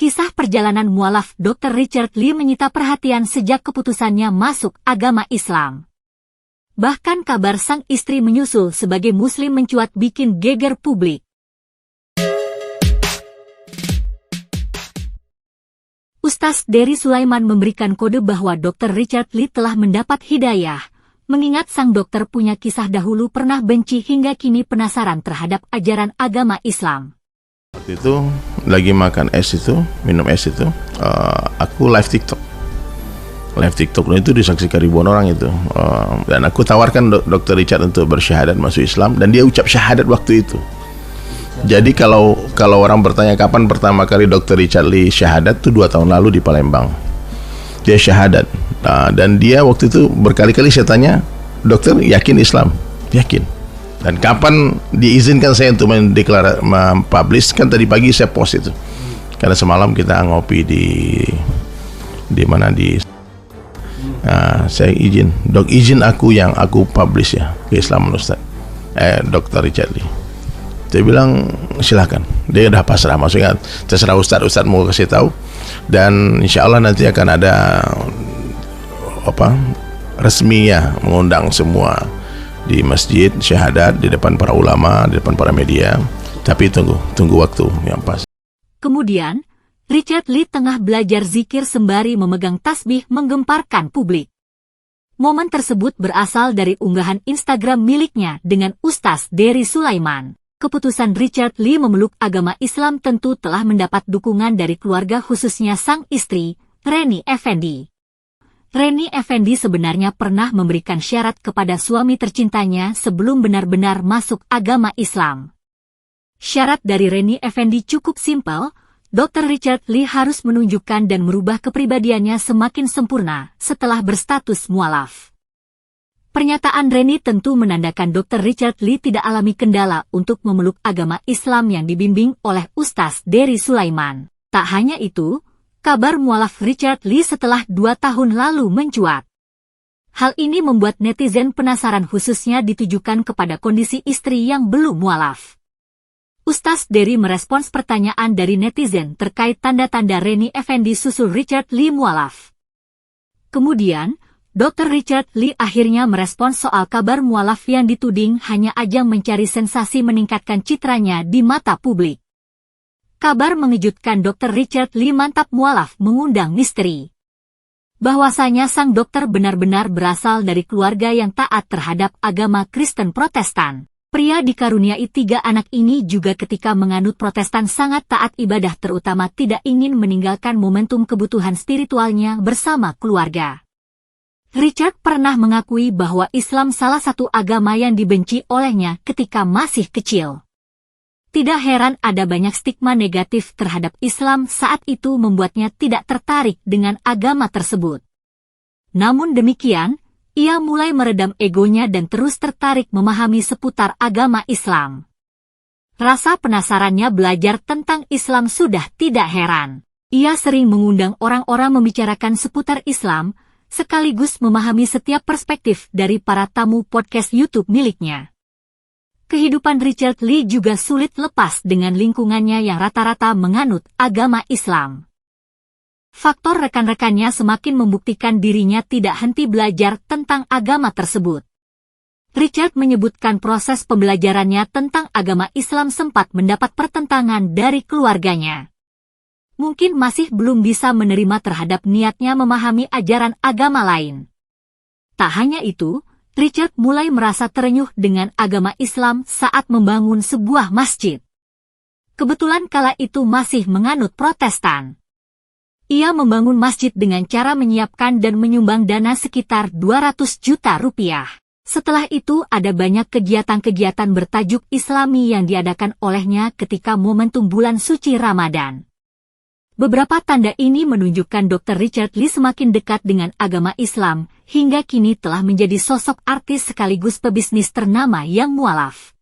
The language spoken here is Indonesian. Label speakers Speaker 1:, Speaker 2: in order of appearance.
Speaker 1: Kisah perjalanan mualaf Dr. Richard Lee menyita perhatian sejak keputusannya masuk agama Islam. Bahkan kabar sang istri menyusul sebagai muslim mencuat bikin geger publik. Ustaz Dery Sulaiman memberikan kode bahwa Dr. Richard Lee telah mendapat hidayah, mengingat sang dokter punya kisah dahulu pernah benci hingga kini penasaran terhadap ajaran agama Islam.
Speaker 2: Waktu itu lagi makan es itu, minum es itu, aku live TikTok itu disaksikan ribuan orang itu, dan aku tawarkan Dr. Richard untuk bersyahadat masuk Islam, dan dia ucap syahadat waktu itu. Jadi kalau orang bertanya kapan pertama kali Dr. Richard Lee syahadat, itu 2 tahun lalu di Palembang. Dia syahadat, dan dia waktu itu berkali-kali saya tanya, dokter yakin Islam? Yakin. Dan kapan diizinkan saya untuk mempublish? Kan tadi pagi saya post itu, karena semalam kita ngopi di mana saya izin, izin aku yang aku publish ya keislaman Ustaz, Dr. Richard Lee. Dia bilang silakan, dia udah pasrah, maksudnya terserah Ustaz mau kasih tahu, dan insya Allah nanti akan ada resmi ya, mengundang semua di masjid syahadat, di depan para ulama, di depan para media. Tapi tunggu waktu yang pas.
Speaker 1: Kemudian Richard Lee tengah belajar zikir sembari memegang tasbih menggemparkan publik. Momen tersebut berasal dari unggahan Instagram miliknya dengan Ustaz Dery Sulaiman. Keputusan Richard Lee memeluk agama Islam tentu telah mendapat dukungan dari keluarga, khususnya sang istri, Reni Effendi. Reni Effendi sebenarnya pernah memberikan syarat kepada suami tercintanya sebelum benar-benar masuk agama Islam. Syarat dari Reni Effendi cukup simpel, Dr. Richard Lee harus menunjukkan dan merubah kepribadiannya semakin sempurna setelah berstatus mualaf. Pernyataan Reni tentu menandakan Dr. Richard Lee tidak alami kendala untuk memeluk agama Islam yang dibimbing oleh Ustaz Dery Sulaiman. Tak hanya itu, kabar mualaf Richard Lee setelah 2 tahun lalu mencuat. Hal ini membuat netizen penasaran, khususnya ditujukan kepada kondisi istri yang belum mualaf. Ustaz Dery merespons pertanyaan dari netizen terkait tanda-tanda Reni Effendi susul Richard Lee mualaf. Kemudian, Dr. Richard Lee akhirnya merespons soal kabar mualaf yang dituding hanya ajang mencari sensasi meningkatkan citranya di mata publik. Kabar mengejutkan Dr. Richard Lee mantap mualaf mengundang misteri. Bahwasanya sang dokter benar-benar berasal dari keluarga yang taat terhadap agama Kristen Protestan. Pria dikaruniai 3 anak ini juga ketika menganut Protestan sangat taat ibadah, terutama tidak ingin meninggalkan momentum kebutuhan spiritualnya bersama keluarga. Richard pernah mengakui bahwa Islam salah satu agama yang dibenci olehnya ketika masih kecil. Tidak heran ada banyak stigma negatif terhadap Islam saat itu membuatnya tidak tertarik dengan agama tersebut. Namun demikian, ia mulai meredam egonya dan terus tertarik memahami seputar agama Islam. Rasa penasarannya belajar tentang Islam sudah tidak heran. Ia sering mengundang orang-orang membicarakan seputar Islam, sekaligus memahami setiap perspektif dari para tamu podcast YouTube miliknya. Kehidupan Richard Lee juga sulit lepas dengan lingkungannya yang rata-rata menganut agama Islam. Faktor rekan-rekannya semakin membuktikan dirinya tidak henti belajar tentang agama tersebut. Richard menyebutkan proses pembelajarannya tentang agama Islam sempat mendapat pertentangan dari keluarganya. Mungkin masih belum bisa menerima terhadap niatnya memahami ajaran agama lain. Tak hanya itu, Richard mulai merasa terenyuh dengan agama Islam saat membangun sebuah masjid. Kebetulan kala itu masih menganut Protestan. Ia membangun masjid dengan cara menyiapkan dan menyumbang dana sekitar 200 juta rupiah. Setelah itu ada banyak kegiatan-kegiatan bertajuk Islami yang diadakan olehnya ketika momentum bulan suci Ramadan. Beberapa tanda ini menunjukkan Dr. Richard Lee semakin dekat dengan agama Islam, hingga kini telah menjadi sosok artis sekaligus pebisnis ternama yang mualaf.